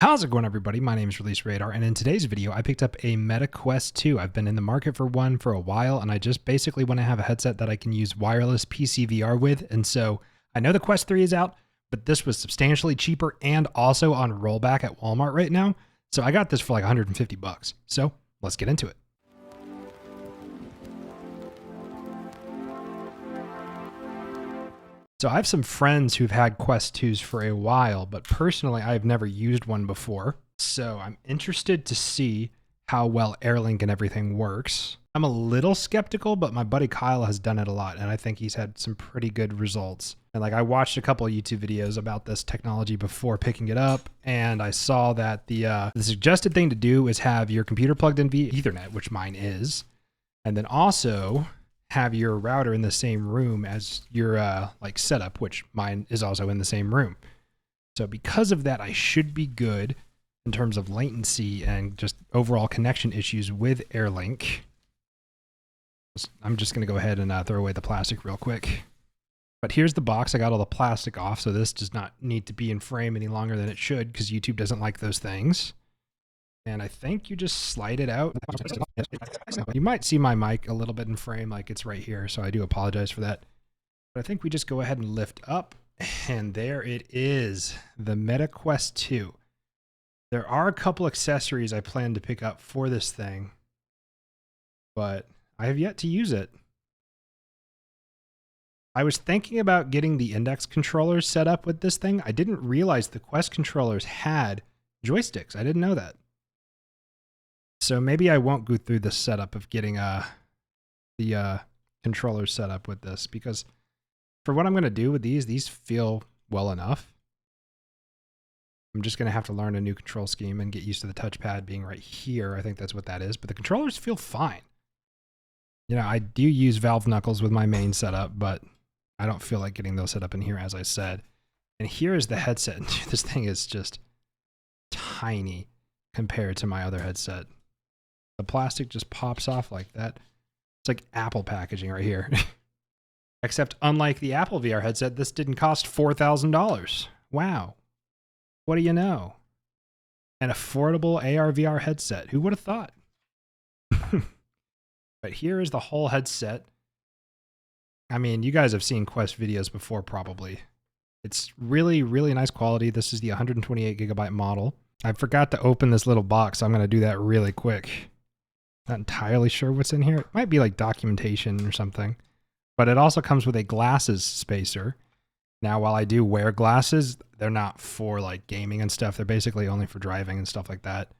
How's it going, everybody? My name is Release Radar, and in today's video, I picked up a Meta Quest 2. I've been in the market for one for a while, and I just basically want to have a headset that I can use wireless PC VR with. And so I know the Quest 3 is out, but this was substantially cheaper and also on rollback at Walmart right now. So I got this for like 150 bucks. So let's get into it. So I have some friends who've had Quest 2s for a while, but personally, I've never used one before. So I'm interested to see how well AirLink and everything works. I'm a little skeptical, but my buddy Kyle has done it a lot, and I think he's had some pretty good results. And like I watched a couple of YouTube videos about this technology before picking it up, and I saw that the suggested thing to do is have your computer plugged in via Ethernet, which mine is, and then also have your router in the same room as your like setup, which mine is also in the same room. So because of that, I should be good in terms of latency and just overall connection issues with AirLink. I'm just going to go ahead and throw away the plastic real quick. But here's the box. I got all the plastic off, so this does not need to be in frame any longer than it should because YouTube doesn't like those things. And I think you just slide it out. You might see my mic a little bit in frame, like it's right here, so I do apologize for that. But I think we just go ahead and lift up, and there it is, the Meta Quest 2. There are a couple accessories I plan to pick up for this thing, but I have yet to use it. I was thinking about getting the index controllers set up with this thing. I didn't realize the Quest controllers had joysticks. I didn't know that. So maybe I won't go through the setup of getting the controller set up with this, because for what I'm going to do with these feel well enough. I'm just going to have to learn a new control scheme and get used to the touchpad being right here. I think that's what that is, but the controllers feel fine. You know, I do use Valve knuckles with my main setup, but I don't feel like getting those set up in here, as I said. And here is the headset. This thing is just tiny compared to my other headset. The plastic just pops off like that. It's like Apple packaging right here. Except unlike the Apple VR headset, this didn't cost $4,000. Wow. What do you know? An affordable AR VR headset. Who would have thought? But here is the whole headset. I mean, you guys have seen Quest videos before probably. It's really, really nice quality. This is the 128 gigabyte model. I forgot to open this little box, so I'm going to do that really quick. Not entirely sure what's in here. It might be like documentation or something. But it also comes with a glasses spacer. Now, while I do wear glasses, they're not for like gaming and stuff. They're basically only for driving and stuff like that.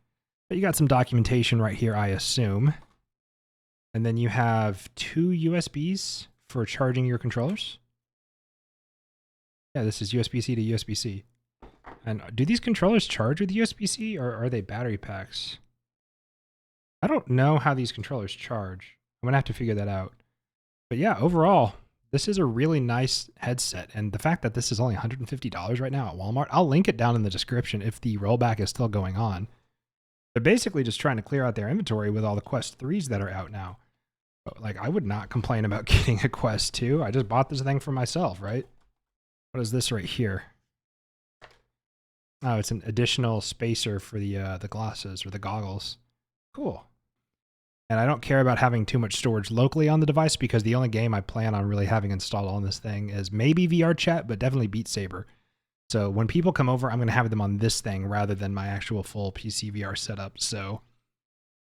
But you got some documentation right here, I assume. And then you have two USBs for charging your controllers. Yeah, this is USB-C to USB-C. And do these controllers charge with USB-C, or are they battery packs? I don't know how these controllers charge. I'm going to have to figure that out. But yeah, overall, this is a really nice headset. And the fact that this is only $150 right now at Walmart, I'll link it down in the description if the rollback is still going on. They're basically just trying to clear out their inventory with all the Quest 3s that are out now. But like, I would not complain about getting a Quest 2. I just bought this thing for myself, right? What is this right here? Oh, it's an additional spacer for the glasses or the goggles. Cool. And I don't care about having too much storage locally on the device because the only game I plan on really having installed on this thing is maybe VR Chat, but definitely Beat Saber. So when people come over, I'm going to have them on this thing rather than my actual full PC VR setup. So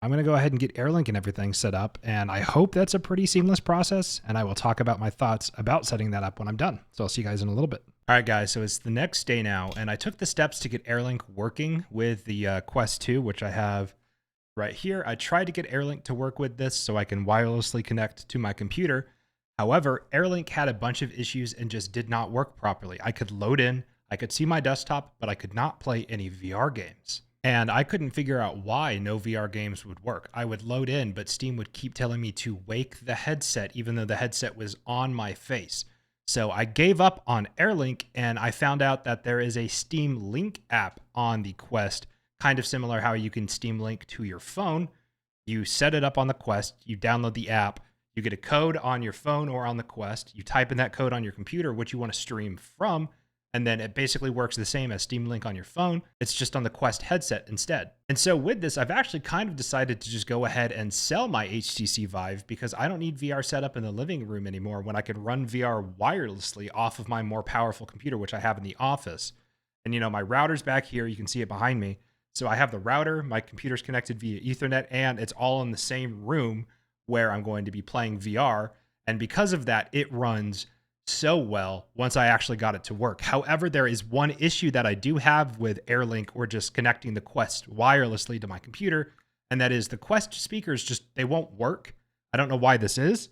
I'm going to go ahead and get AirLink and everything set up, and I hope that's a pretty seamless process, and I will talk about my thoughts about setting that up when I'm done. So I'll see you guys in a little bit. All right, guys, so it's the next day now, and I took the steps to get AirLink working with the Quest 2, which I have right here. I tried to get AirLink to work with this so I can wirelessly connect to my computer. However, AirLink had a bunch of issues and just did not work properly. I could load in, I could see my desktop, but I could not play any VR games. And I couldn't figure out why no VR games would work. I would load in, but Steam would keep telling me to wake the headset, even though the headset was on my face. So I gave up on AirLink, and I found out that there is a Steam Link app on the Quest, kind of similar how you can Steam Link to your phone. You set it up on the Quest, you download the app, you get a code on your phone or on the Quest, you type in that code on your computer, which you want to stream from, And then it basically works the same as Steam Link on your phone. It's just on the Quest headset instead. And so with this, I've actually kind of decided to just go ahead and sell my HTC Vive because I don't need VR setup in the living room anymore when I can run VR wirelessly off of my more powerful computer, which I have in the office. And my router's back here. You can see it behind me. So I have the router, my computer's connected via Ethernet, and it's all in the same room where I'm going to be playing VR. And because of that, it runs so well once I actually got it to work. However, there is one issue that I do have with AirLink or just connecting the Quest wirelessly to my computer, and that is the Quest speakers they won't work. I don't know why this is,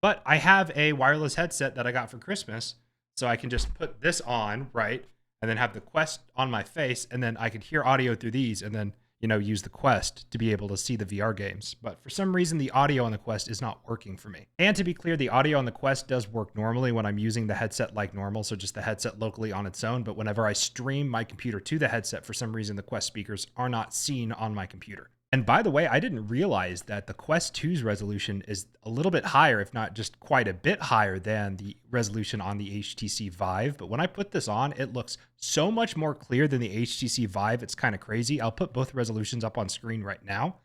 but I have a wireless headset that I got for Christmas, so I can just put this on, right, and then have the Quest on my face, and then I can hear audio through these, and then use the Quest to be able to see the VR games. But for some reason, the audio on the Quest is not working for me. And to be clear, the audio on the Quest does work normally when I'm using the headset like normal, so just the headset locally on its own. But whenever I stream my computer to the headset, for some reason, the Quest speakers are not seen on my computer. And by the way, I didn't realize that the Quest 2's resolution is a little bit higher, if not just quite a bit higher than the resolution on the HTC Vive. But when I put this on, it looks so much more clear than the HTC Vive. It's kind of crazy. I'll put both resolutions up on screen right now.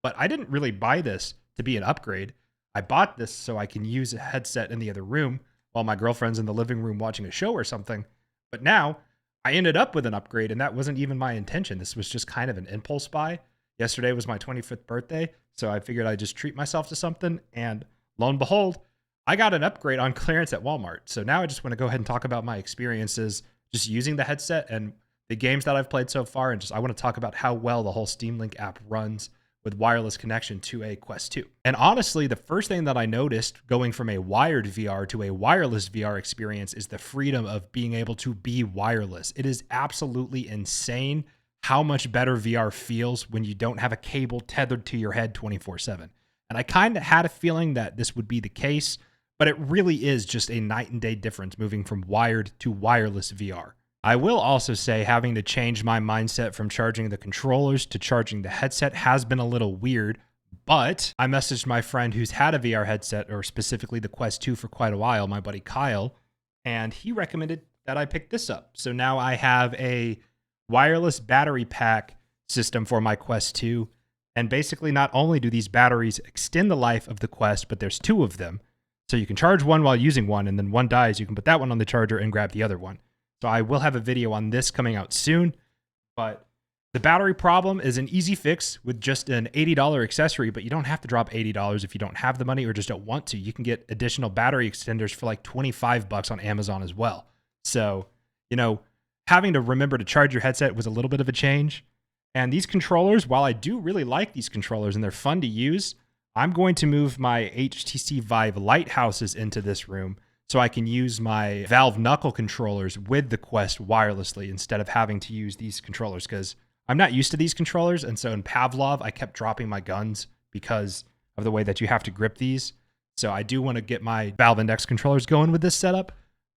But I didn't really buy this to be an upgrade. I bought this so I can use a headset in the other room while my girlfriend's in the living room watching a show or something. But now I ended up with an upgrade, and that wasn't even my intention. This was just kind of an impulse buy. Yesterday was my 25th birthday, so I figured I'd just treat myself to something, and lo and behold, I got an upgrade on clearance at Walmart. So now I just want to go ahead and talk about my experiences just using the headset and the games that I've played so far, and I want to talk about how well the whole Steam Link app runs with wireless connection to a Quest 2. And honestly, the first thing that I noticed going from a wired VR to a wireless VR experience is the freedom of being able to be wireless. It is absolutely insane how much better VR feels when you don't have a cable tethered to your head 24/7. And I kind of had a feeling that this would be the case, but it really is just a night and day difference moving from wired to wireless VR. I will also say having to change my mindset from charging the controllers to charging the headset has been a little weird, but I messaged my friend who's had a VR headset, or specifically the Quest 2 for quite a while, my buddy Kyle, and he recommended that I pick this up. So now I have a wireless battery pack system for my Quest 2. And basically, not only do these batteries extend the life of the Quest, but there's two of them. So you can charge one while using one, and then one dies, you can put that one on the charger and grab the other one. So I will have a video on this coming out soon. But the battery problem is an easy fix with just an $80 accessory, but you don't have to drop $80 if you don't have the money or just don't want to. You can get additional battery extenders for like $25 on Amazon as well. So, having to remember to charge your headset was a little bit of a change. And these controllers, while I do really like these controllers and they're fun to use, I'm going to move my HTC Vive Lighthouses into this room so I can use my Valve Knuckle controllers with the Quest wirelessly instead of having to use these controllers, because I'm not used to these controllers. And so in Pavlov, I kept dropping my guns because of the way that you have to grip these. So I do want to get my Valve Index controllers going with this setup.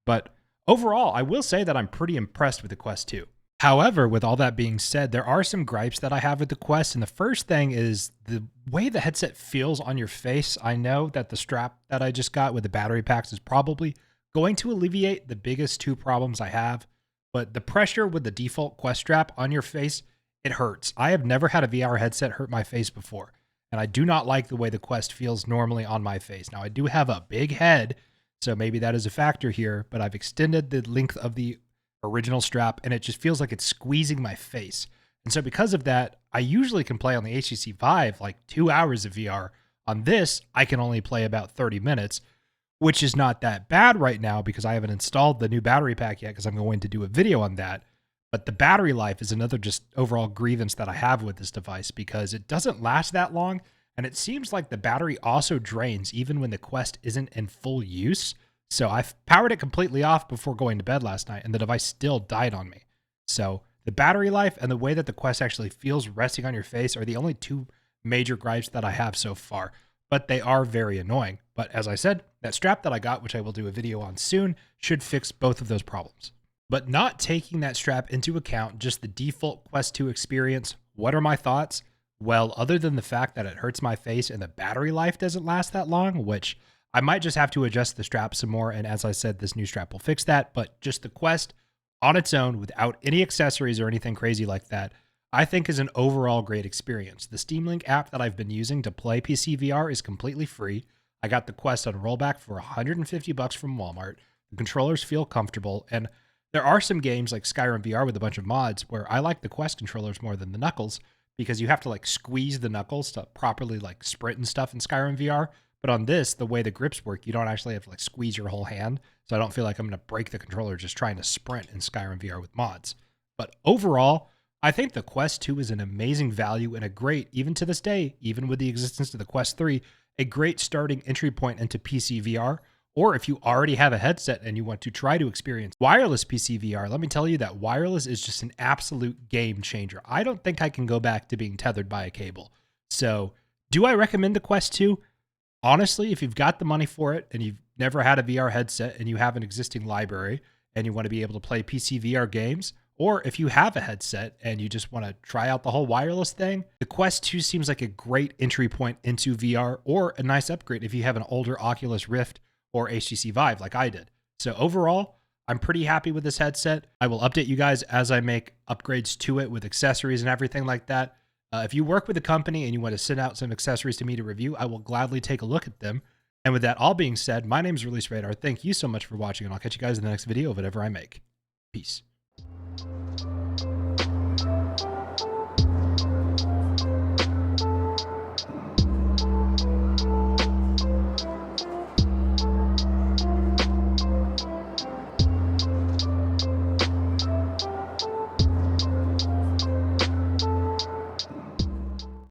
But overall, I will say that I'm pretty impressed with the Quest 2. However, with all that being said, there are some gripes that I have with the Quest. And the first thing is the way the headset feels on your face. I know that the strap that I just got with the battery packs is probably going to alleviate the biggest two problems I have. But the pressure with the default Quest strap on your face, it hurts. I have never had a VR headset hurt my face before. And I do not like the way the Quest feels normally on my face. Now, I do have a big head, so maybe that is a factor here, but I've extended the length of the original strap and it just feels like it's squeezing my face. And so because of that, I usually can play on the HTC Vive like 2 hours of VR. On this, I can only play about 30 minutes, which is not that bad right now because I haven't installed the new battery pack yet because I'm going to do a video on that. But the battery life is another just overall grievance that I have with this device because it doesn't last that long. And it seems like the battery also drains even when the Quest isn't in full use. So I powered it completely off before going to bed last night and the device still died on me. So the battery life and the way that the Quest actually feels resting on your face are the only two major gripes that I have so far, but they are very annoying. But as I said, that strap that I got, which I will do a video on soon, should fix both of those problems. But not taking that strap into account, just the default Quest 2 experience, what are my thoughts? Well, other than the fact that it hurts my face and the battery life doesn't last that long, which I might just have to adjust the strap some more. And as I said, this new strap will fix that. But just the Quest on its own without any accessories or anything crazy like that, I think is an overall great experience. The Steam Link app that I've been using to play PC VR is completely free. I got the Quest on rollback for $150 from Walmart. The controllers feel comfortable, and there are some games like Skyrim VR with a bunch of mods where I like the Quest controllers more than the Knuckles because you have to like squeeze the Knuckles to properly like sprint and stuff in Skyrim VR. But on this, the way the grips work, you don't actually have to like squeeze your whole hand. So I don't feel like I'm going to break the controller just trying to sprint in Skyrim VR with mods. But overall, I think the Quest 2 is an amazing value and a great, even to this day, even with the existence of the Quest 3, a great starting entry point into PC VR. Or if you already have a headset and you want to try to experience wireless PC VR, let me tell you that wireless is just an absolute game changer. I don't think I can go back to being tethered by a cable. So do I recommend the Quest 2? Honestly, if you've got the money for it and you've never had a VR headset and you have an existing library and you want to be able to play PC VR games, or if you have a headset and you just want to try out the whole wireless thing, the Quest 2 seems like a great entry point into VR or a nice upgrade if you have an older Oculus Rift or HTC Vive like I did. So overall, I'm pretty happy with this headset. I will update you guys as I make upgrades to it with accessories and everything like that. If you work with a company and you want to send out some accessories to me to review, I will gladly take a look at them. And with that all being said, my name is Release Radar. Thank you so much for watching, and I'll catch you guys in the next video of whatever I make. Peace.